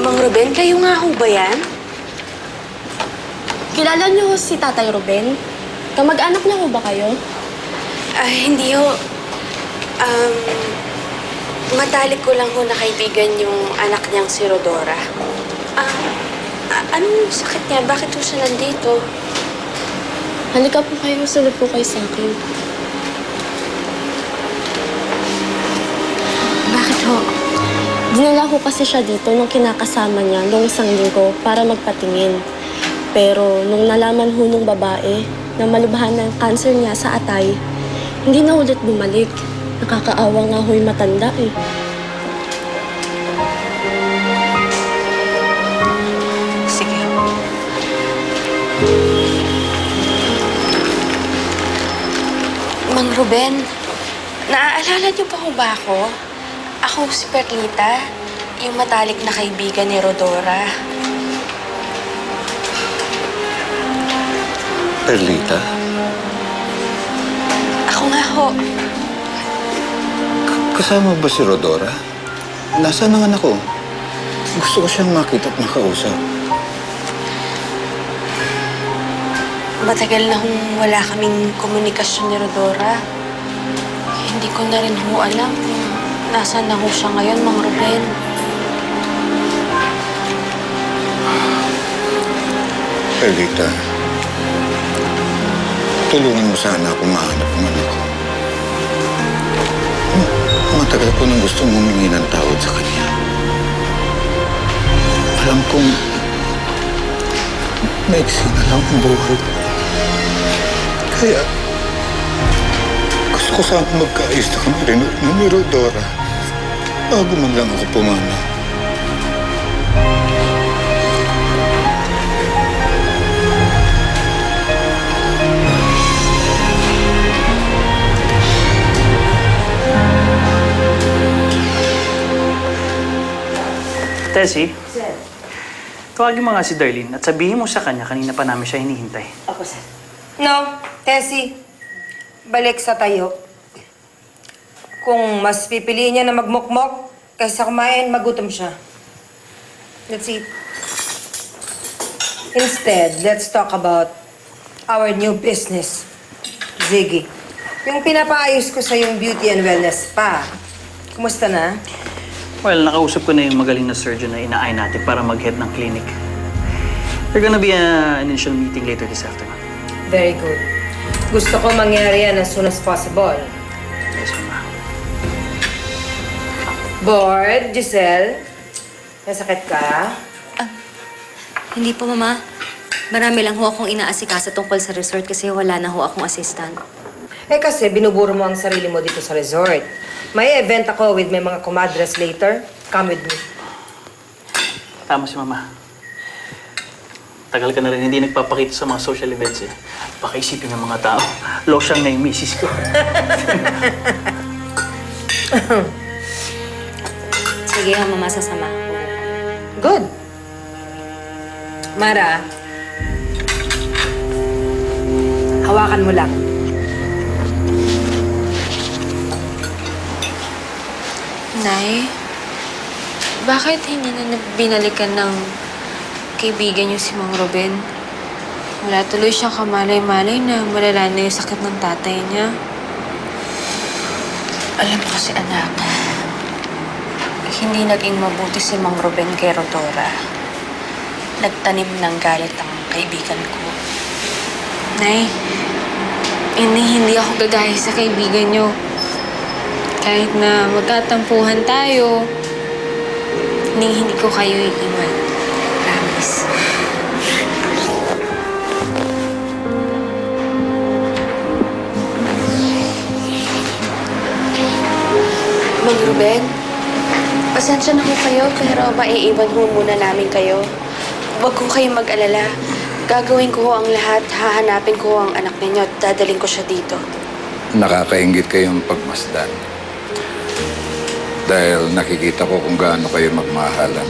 Mang Ruben, kayo nga ho ba yan? Kilala niyo si Tatay Ruben? Kamag-anak niya ho ba kayo? Hindi ho. Matalik ko lang ho na kaibigan yung anak niyang si Rodora. Anong sakit niya? Bakit ho siya nandito? Halika po kayo, sulod po kayo sa akin. Bakit ho? Dinala ko kasi siya dito nung kinakasama niya noong isang linggo para magpatingin. Pero nung nalaman ho nung babae na malubhan ng cancer niya sa atay, hindi na ulit bumalik. Nakakaawa nga ho'y matanda eh. Sige. Mang Ruben, naaalala niyo pa ho ba ako? Ako si Perlita, yung matalik na kaibigan ni Rodora. Perlita? Ako nga ho. Kasama ba si Rodora? Nasaan ang anak ko? Gusto ko siyang makita at makausap. Matagal na hong wala kaming komunikasyon ni Rodora. Hindi ko na rin ho alam kung nasaan na ho siya ngayon, Mang Ruben. Perlita, tulungan mo sana ako mahanap ang anak ko. Matagal ko nang gustong humingi ng tawad sa kanya. Alam kong maiksi na lang ang buhay ko. Kaya gusto ko sana magkaayos na kami rin ni Rodora bago man lang ako pumanaw. Tessie, tawagin mo nga si Darlene at sabihin mo sa kanya kanina pa namin siya hinihintay. Opo, sir. No, Tessie. Balik sa tayo. Kung mas pipiliin niya na magmukmok kaysa kumain, magutom siya. Let's eat. Instead, let's talk about our new business, Ziggy. Yung pinapaayos ko sa yung beauty and wellness spa. Kumusta na? Well, nakausap ko na yung magaling na surgeon na inaay natin para mag-head ng clinic. There's gonna be an initial meeting later this afternoon. Very good. Gusto ko mangyari yan as soon as possible. Yes, Mama. Bored, Giselle? Nasakit ka? Hindi po, Mama. Marami lang ho akong inaasikaso tungkol sa resort kasi wala na ho akong assistant. Eh kasi binuburo mo ang sarili mo dito sa resort. May event ako with my mga comadres later. Come with me. Tama si Mama. Tagal ka na rin hindi nagpapakita sa mga social events eh. Baka isipin ng mga tao, losyang na yung misis ko. Sige ha, Mama, sasama. Good. Mara, hawakan mo lang. Nay, bakit hindi na binalikan ng kaibigan niyo si Mang Ruben? Wala tuloy siyang kamalay-malay na malala na yung sakit ng tatay niya. Alam mo kasi, anak, hindi naging mabuti si Mang Ruben kay Rodora. Nagtanim ng galit ang kaibigan ko. Nay, hindi ako gagaya sa kaibigan niyo. Kahit na magkatampuhan tayo, hindi ko kayo iiwan. Promise. Mang Ruben, pasensya na ho kayo, pero maiiwan ho muna namin kayo. Huwag ko kayong mag-alala. Gagawin ko ho ang lahat, hahanapin ko ho ang anak ninyo at dadaling ko siya dito. Nakakaingit kayong pagmasdan. Dahil nakikita ko kung gaano kayo magmahalan.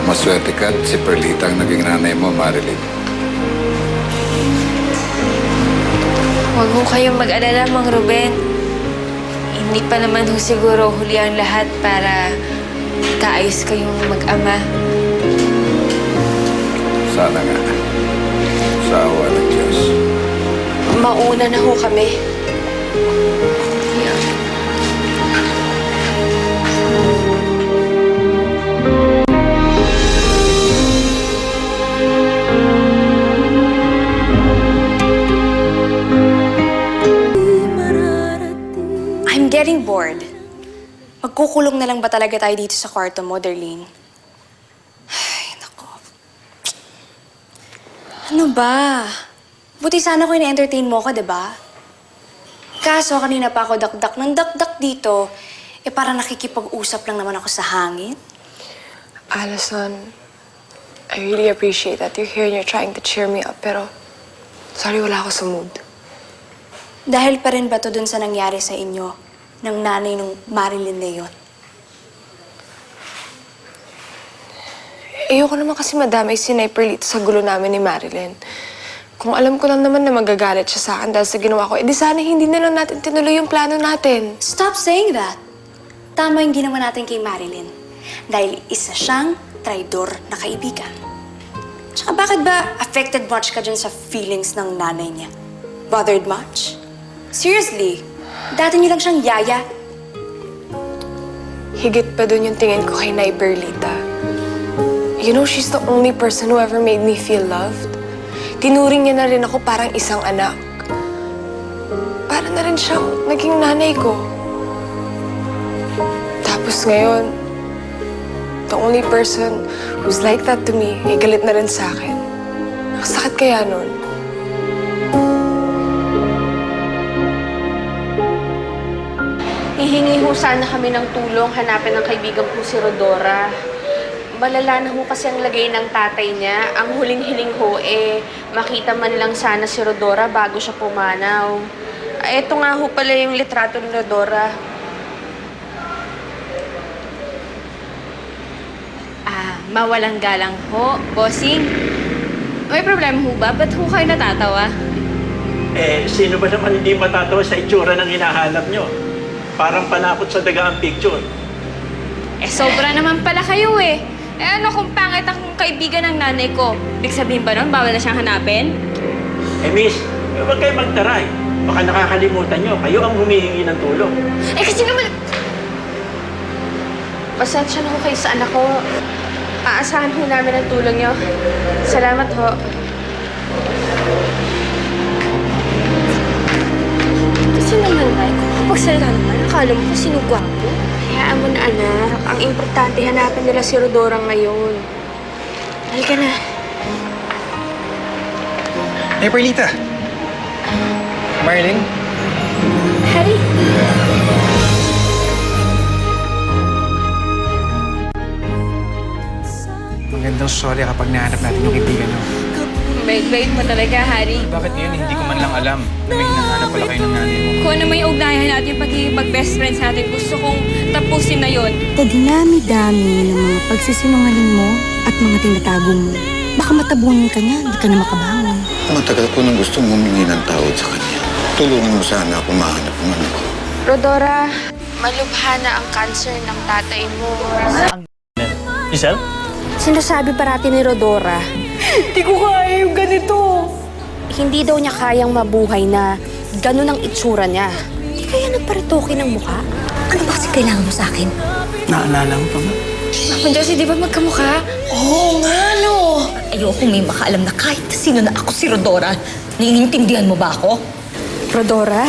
Maswerte ka at si Perlita ang naging nanay mo, Marilyn. Huwag ho kayong mag-alala, Mang Ruben. Hindi pa naman ho siguro huli ang lahat para Kaayos kayong mag-ama. Sana nga. Sa awa ng Diyos. Mauna na ho kami. I'm getting bored. Magkukulong na lang ba talaga tayo dito sa kwarto mo, Darlene? Ay, nako. Ano ba? Buti sana ko ina-entertain mo ko, diba? Kaso kanina pa ako dakdak ng dakdak dito, parang nakikipag-usap lang naman ako sa hangin. Allison, I really appreciate that you're here and you're trying to cheer me up, pero sorry, wala ako sa mood. Dahil pa rin ba to dun sa nangyari sa inyo ng nanay nung Marilyn na yun? Ayoko naman kasi madamay si Perlita sa gulo namin ni Marilyn. Kung alam ko lang naman na magagalit siya sa akin dahil sa ginawa ko, edi sana hindi na lang natin tinuloy yung plano natin. Stop saying that. Tama yung ginawa natin kay Marilyn. Dahil isa siyang traidor na kaibigan. Tsaka bakit ba affected much ka dyan sa feelings ng nanay niya? Bothered much? Seriously, dati niyo lang siyang yaya. Higit pa dun yung tingin ko kay Perlita. You know, she's the only person who ever made me feel loved. Tinuring niya na rin ako parang isang anak. Para na rin siyang naging nanay ko. Tapos ngayon, the only person who's like that to me, ay galit na rin sa akin. Nakasakit kaya nun? Hihingi ho sana kami ng tulong hanapin ng kaibigan ko si Rodora. Malala na ho kasi ang lagay ng tatay niya. Ang huling-hiling ho, makita man lang sana si Rodora bago siya pumanaw. Ito nga ho pala yung litrato ni Rodora. Mawalang galang ho, bossing. May problema ho ba? Ba't ho kayo natatawa? Sino ba naman hindi matatawa sa itsura ng hinahanap nyo? Parang panakot sa daga ang picture. Sobra naman pala kayo ano kung pangit ang kaibigan ng nanay ko? Ibig sabihin ba nun, bawal na siyang hanapin? Miss, huwag kayo magtaray. Baka nakakalimutan nyo, kayo ang humihingi ng tulong. Kasi naman... Pasensya na ho kayo sa anak ko. Aasahan ho namin ang tulong nyo. Salamat ho. Kasi naman, Nay, kung kapagsalita naman, akala mo kung sino gwapo. Hayaan mo na, anak. Ang importante, hanapin nila si Rodora ngayon. Halika na. Hey, Perlita! Marilyn? Harry. Magandang sorry kapag nahanap natin yung kaibigan nyo. Bait-bait mo talaga, Harry. Bakit ngayon hindi ko man lang alam na may hinahanap pala kayo ng nanay mo? Kung ano may ugnayan natin pag-best friends natin, gusto kong tapusin na yon. Sa dinami-dami ng mga pagsisinungaling mo at mga tinatago mo, baka matabunan ka niya, hindi ka na makabangon. Matagal ko nang gustong humingi ng tawad sa kanya. Tulungan mo sana ako mahanap ng anak ko. Rodora, malubha na ang cancer ng tatay mo. Giselle? Sinasabi parati ni Rodora, Hindi ko kaya yung ganito. hindi daw niya kayang mabuhay na ganun ang itsura niya. Hindi kaya nagparitoke ng mukha? Ano ba kasi kailangan mo sa akin? Naalala mo pa ba? Ako, Josie, di ba magkamukha? Oo nga, no! Ayoko may makaalam na kahit sino na ako si Rodora. Naiintindihan mo ba ako? Rodora,